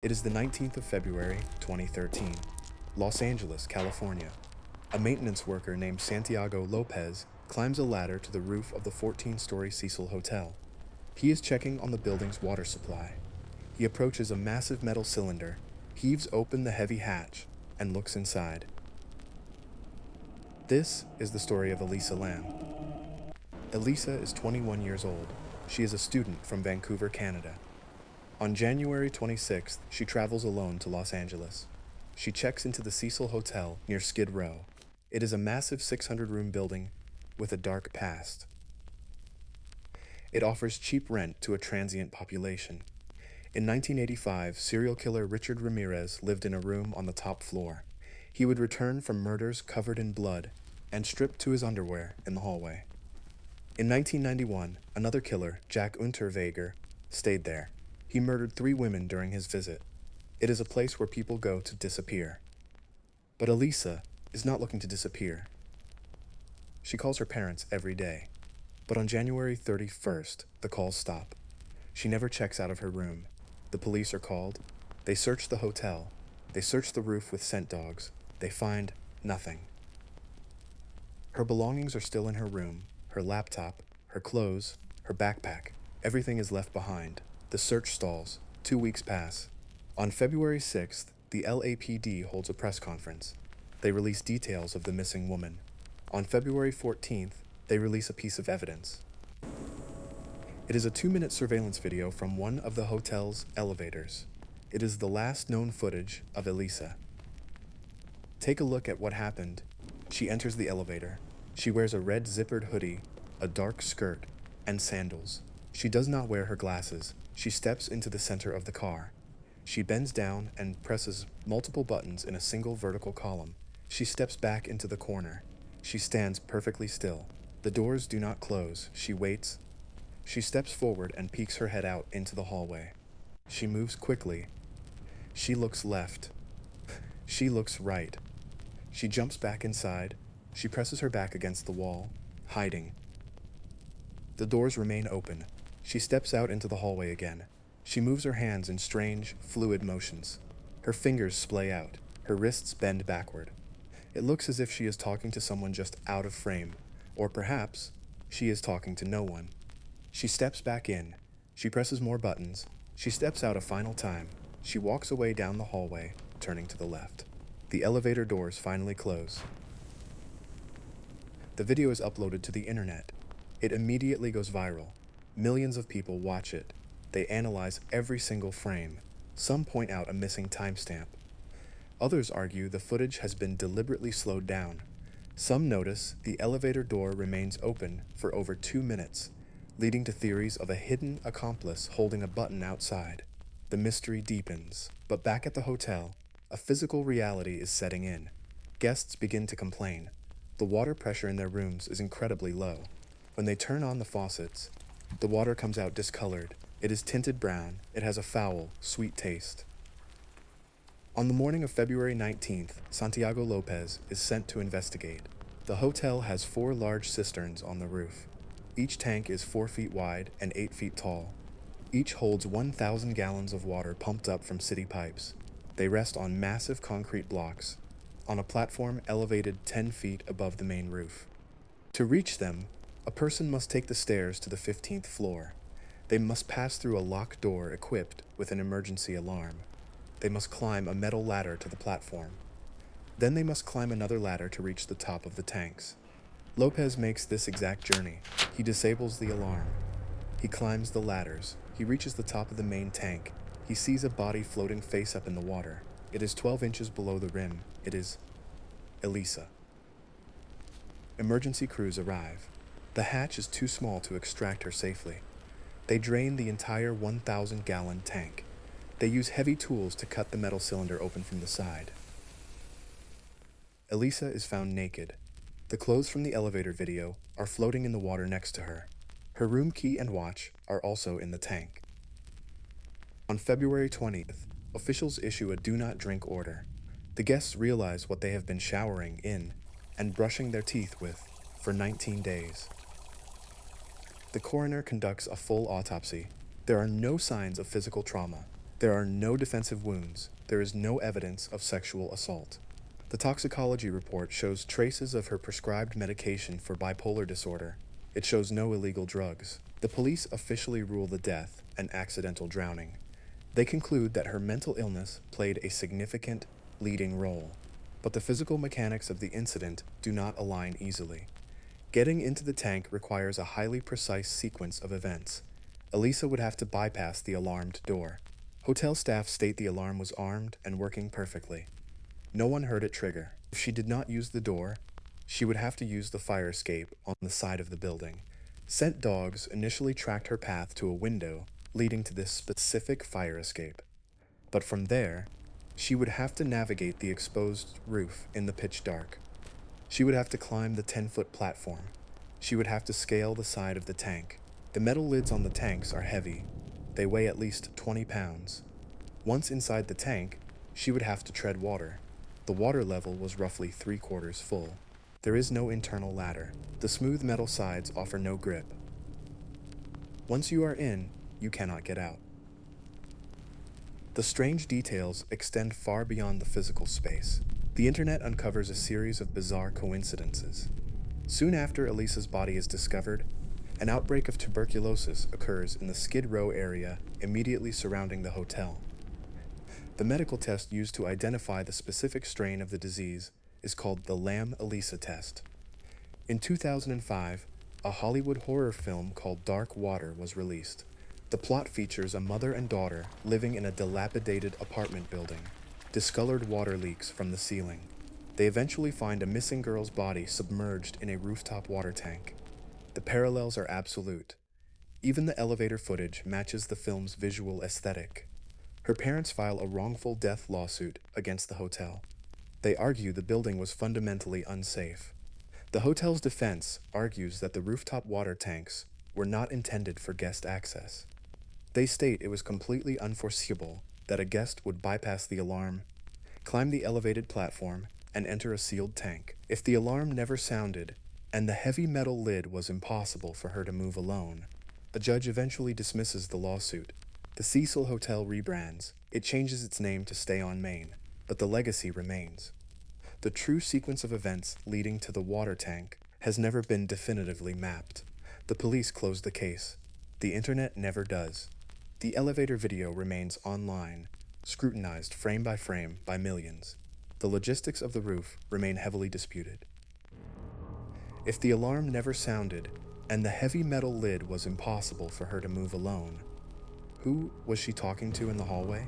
It is the 19th of February, 2013, Los Angeles, California. A maintenance worker named Santiago Lopez climbs a ladder to the roof of the 14-story Cecil Hotel. He is checking on the building's water supply. He approaches a massive metal cylinder, heaves open the heavy hatch, and looks inside. This is the story of Elisa Lam. Elisa is 21 years old. She is a student from Vancouver, Canada. On January 26th, she travels alone to Los Angeles. She checks into the Cecil Hotel near Skid Row. It is a massive 600-room building with a dark past. It offers cheap rent to a transient population. In 1985, serial killer Richard Ramirez lived in a room on the top floor. He would return from murders covered in blood and stripped to his underwear in the hallway. In 1991, another killer, Jack Unterweger, stayed there. He murdered 3 women during his visit. It is a place where people go to disappear. But Elisa is not looking to disappear. She calls her parents every day. But on January 31st, the calls stop. She never checks out of her room. The police are called. They search the hotel. They search the roof with scent dogs. They find nothing. Her belongings are still in her room. Her laptop, her clothes, her backpack. Everything is left behind. The search stalls. 2 weeks pass. On February 6th, the LAPD holds a press conference. They release details of the missing woman. On February 14th, they release a piece of evidence. It is a 2-minute surveillance video from one of the hotel's elevators. It is the last known footage of Elisa. Take a look at what happened. She enters the elevator. She wears a red zippered hoodie, a dark skirt, and sandals. She does not wear her glasses. She steps into the center of the car. She bends down and presses multiple buttons in a single vertical column. She steps back into the corner. She stands perfectly still. The doors do not close. She waits. She steps forward and peeks her head out into the hallway. She moves quickly. She looks left. She looks right. She jumps back inside. She presses her back against the wall, hiding. The doors remain open. She steps out into the hallway again. She moves her hands in strange, fluid motions. Her fingers splay out. Her wrists bend backward. It looks as if she is talking to someone just out of frame, or perhaps she is talking to no one. She steps back in. She presses more buttons. She steps out a final time. She walks away down the hallway, turning to the left. The elevator doors finally close. The video is uploaded to the internet. It immediately goes viral. Millions of people watch it. They analyze every single frame. Some point out a missing timestamp. Others argue the footage has been deliberately slowed down. Some notice the elevator door remains open for over 2 minutes, leading to theories of a hidden accomplice holding a button outside. The mystery deepens. But back at the hotel, a physical reality is setting in. Guests begin to complain. The water pressure in their rooms is incredibly low. When they turn on the faucets, the water comes out discolored. It is tinted brown. It has a foul, sweet taste. On the morning of February 19th, Santiago Lopez is sent to investigate. The hotel has 4 large cisterns on the roof. Each tank is 4 feet wide and 8 feet tall. Each holds 1,000 gallons of water pumped up from city pipes. They rest on massive concrete blocks, on a platform elevated 10 feet above the main roof. To reach them, a person must take the stairs to the 15th floor. They must pass through a locked door equipped with an emergency alarm. They must climb a metal ladder to the platform. Then they must climb another ladder to reach the top of the tanks. Lopez makes this exact journey. He disables the alarm. He climbs the ladders. He reaches the top of the main tank. He sees a body floating face up in the water. It is 12 inches below the rim. It is Elisa. Emergency crews arrive. The hatch is too small to extract her safely. They drain the entire 1,000-gallon tank. They use heavy tools to cut the metal cylinder open from the side. Elisa is found naked. The clothes from the elevator video are floating in the water next to her. Her room key and watch are also in the tank. On February 20th, officials issue a do not drink order. The guests realize what they have been showering in and brushing their teeth with for 19 days. The coroner conducts a full autopsy. There are no signs of physical trauma. There are no defensive wounds. There is no evidence of sexual assault. The toxicology report shows traces of her prescribed medication for bipolar disorder. It shows no illegal drugs. The police officially rule the death an accidental drowning. They conclude that her mental illness played a significant leading role, but the physical mechanics of the incident do not align easily. Getting into the tank requires a highly precise sequence of events. Elisa would have to bypass the alarmed door. Hotel staff state the alarm was armed and working perfectly. No one heard it trigger. If she did not use the door, she would have to use the fire escape on the side of the building. Scent dogs initially tracked her path to a window leading to this specific fire escape. But from there, she would have to navigate the exposed roof in the pitch dark. She would have to climb the 10-foot platform. She would have to scale the side of the tank. The metal lids on the tanks are heavy. They weigh at least 20 pounds. Once inside the tank, she would have to tread water. The water level was roughly 3/4 full. There is no internal ladder. The smooth metal sides offer no grip. Once you are in, you cannot get out. The strange details extend far beyond the physical space. The internet uncovers a series of bizarre coincidences. Soon after Elisa's body is discovered, an outbreak of tuberculosis occurs in the Skid Row area immediately surrounding the hotel. The medical test used to identify the specific strain of the disease is called the Lam-Elisa test. In 2005, a Hollywood horror film called Dark Water was released. The plot features a mother and daughter living in a dilapidated apartment building. Discolored water leaks from the ceiling. They eventually find a missing girl's body submerged in a rooftop water tank. The parallels are absolute. Even the elevator footage matches the film's visual aesthetic. Her parents file a wrongful death lawsuit against the hotel. They argue the building was fundamentally unsafe. The hotel's defense argues that the rooftop water tanks were not intended for guest access. They state it was completely unforeseeable that a guest would bypass the alarm, climb the elevated platform, and enter a sealed tank. If the alarm never sounded, and the heavy metal lid was impossible for her to move alone, a judge eventually dismisses the lawsuit. The Cecil Hotel rebrands. It changes its name to Stay on Main, but the legacy remains. The true sequence of events leading to the water tank has never been definitively mapped. The police closed the case. The internet never does. The elevator video remains online, scrutinized frame by millions. The logistics of the roof remain heavily disputed. If the alarm never sounded, and the heavy metal lid was impossible for her to move alone, who was she talking to in the hallway?